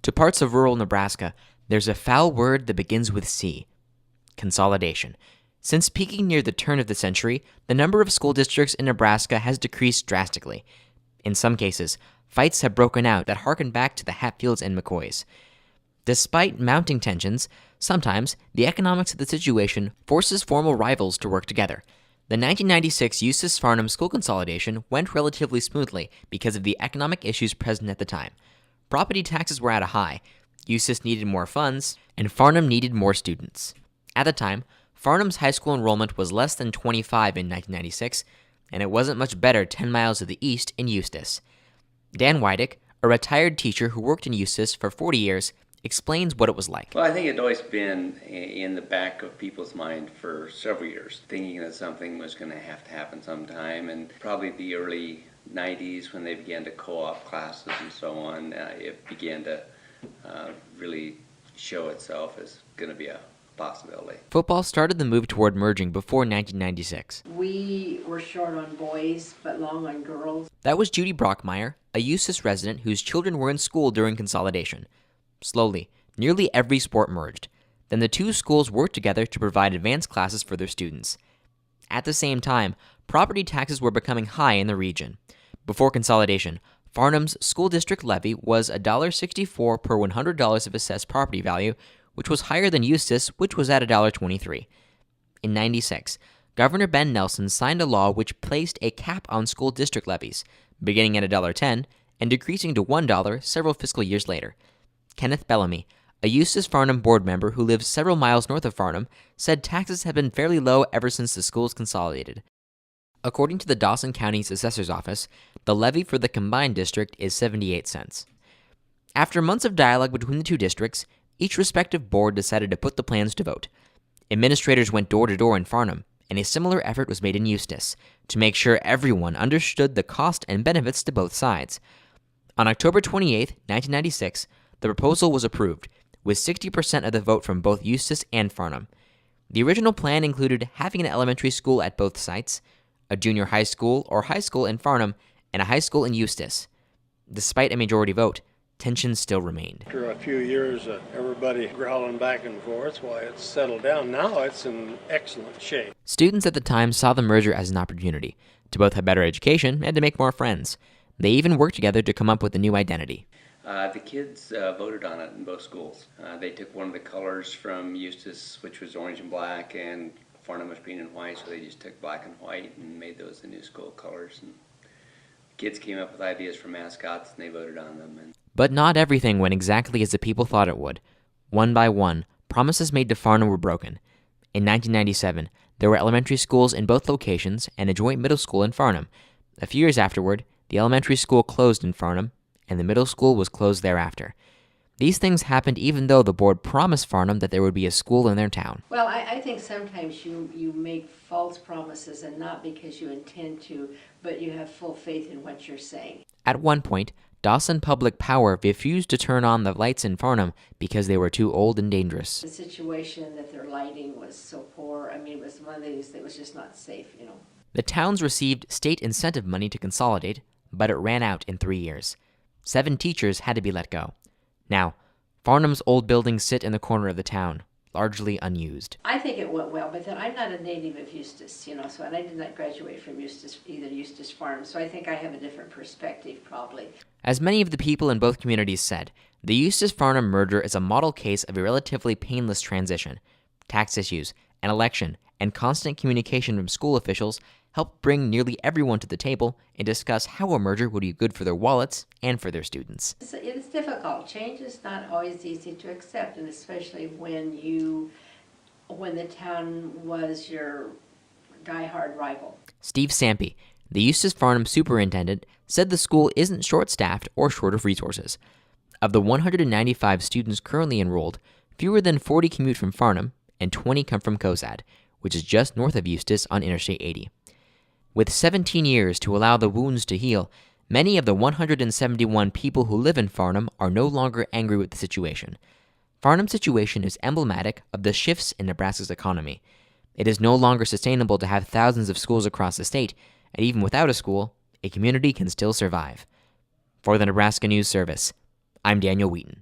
To parts of rural Nebraska, there's a foul word that begins with C: consolidation. Since peaking near the turn of the century, the number of school districts in Nebraska has decreased drastically. In some cases, fights have broken out that harken back to the Hatfields and McCoys. Despite mounting tensions, sometimes the economics of the situation forces formal rivals to work together. The 1996 Eustis-Farnam school consolidation went relatively smoothly because of the economic issues present at the time. Property taxes were at a high, Eustis needed more funds, and Farnam needed more students. At the time, Farnam's high school enrollment was less than 25 in 1996, and it wasn't much better 10 miles to the east in Eustis. Dan Wydick, a retired teacher who worked in Eustis for 40 years, explains what it was like. Well, I think it'd always been in the back of people's mind for several years, thinking that something was going to happen sometime, and probably the early 90s when they began to co-op classes and so on, it began to really show itself as going to be a possibility. Football started the move toward merging before 1996. We were short on boys, but long on girls. That was Judy Brockmeyer, a Eustis resident whose children were in school during consolidation. Slowly, nearly every sport merged. Then the two schools worked together to provide advanced classes for their students. At the same time, property taxes were becoming high in the region. Before consolidation, Farnam's school district levy was $1.64 per $100 of assessed property value, which was higher than Eustis, which was at $1.23. In 96, Governor Ben Nelson signed a law which placed a cap on school district levies, beginning at $1.10 and decreasing to $1 several fiscal years later. Kenneth Bellamy, a Eustis-Farnam board member who lives several miles north of Farnam, said taxes have been fairly low ever since the schools consolidated. According to the Dawson County's assessor's office, the levy for the combined district is 78 cents. After months of dialogue between the two districts, each respective board decided to put the plans to vote. Administrators went door to door in Farnam, and a similar effort was made in Eustis to make sure everyone understood the cost and benefits to both sides. On October 28, 1996, the proposal was approved, with 60% of the vote from both Eustis and Farnam. The original plan included having an elementary school at both sites, a junior high school or high school in Farnam, and a high school in Eustis. Despite a majority vote, tensions still remained. After a few years of everybody growling back and forth, why it's settled down. Now it's in excellent shape. Students at the time saw the merger as an opportunity to both have better education and to make more friends. They even worked together to come up with a new identity. The kids voted on it in both schools. They took one of the colors from Eustis, which was orange and black, and Farnam was green and white, so they just took black and white and made those the new school colors. And kids came up with ideas for mascots, and they voted on them. But not everything went exactly as the people thought it would. One by one, promises made to Farnam were broken. In 1997, there were elementary schools in both locations and a joint middle school in Farnam. A few years afterward, the elementary school closed in Farnam, and the middle school was closed thereafter. These things happened even though the board promised Farnam that there would be a school in their town. Well, I think sometimes you make false promises, and not because you intend to, but you have full faith in what you're saying. At one point, Dawson Public Power refused to turn on the lights in Farnam because they were too old and dangerous. The situation that their lighting was so poor, it was one of these that was just not safe, The towns received state incentive money to consolidate, but it ran out in 3 years. 7 teachers had to be let go. Now, Farnam's old buildings sit in the corner of the town, largely unused. I think it went well, but then I'm not a native of Eustis, so and I did not graduate from either Eustis-Farnam, so I think I have a different perspective probably. As many of the people in both communities said, the Eustis-Farnam merger is a model case of a relatively painless transition. Tax issues, an election, and constant communication from school officials helped bring nearly everyone to the table and discuss how a merger would be good for their wallets and for their students. It's difficult. Change is not always easy to accept, and especially when the town was your die-hard rival. Steve Sampe, the Eustis-Farnam superintendent, said the school isn't short-staffed or short of resources. Of the 195 students currently enrolled, fewer than 40 commute from Farnam, and 20 come from Cosad, which is just north of Eustis on Interstate 80. With 17 years to allow the wounds to heal, many of the 171 people who live in Farnam are no longer angry with the situation. Farnam's situation is emblematic of the shifts in Nebraska's economy. It is no longer sustainable to have thousands of schools across the state, and even without a school, a community can still survive. For the Nebraska News Service, I'm Daniel Wheaton.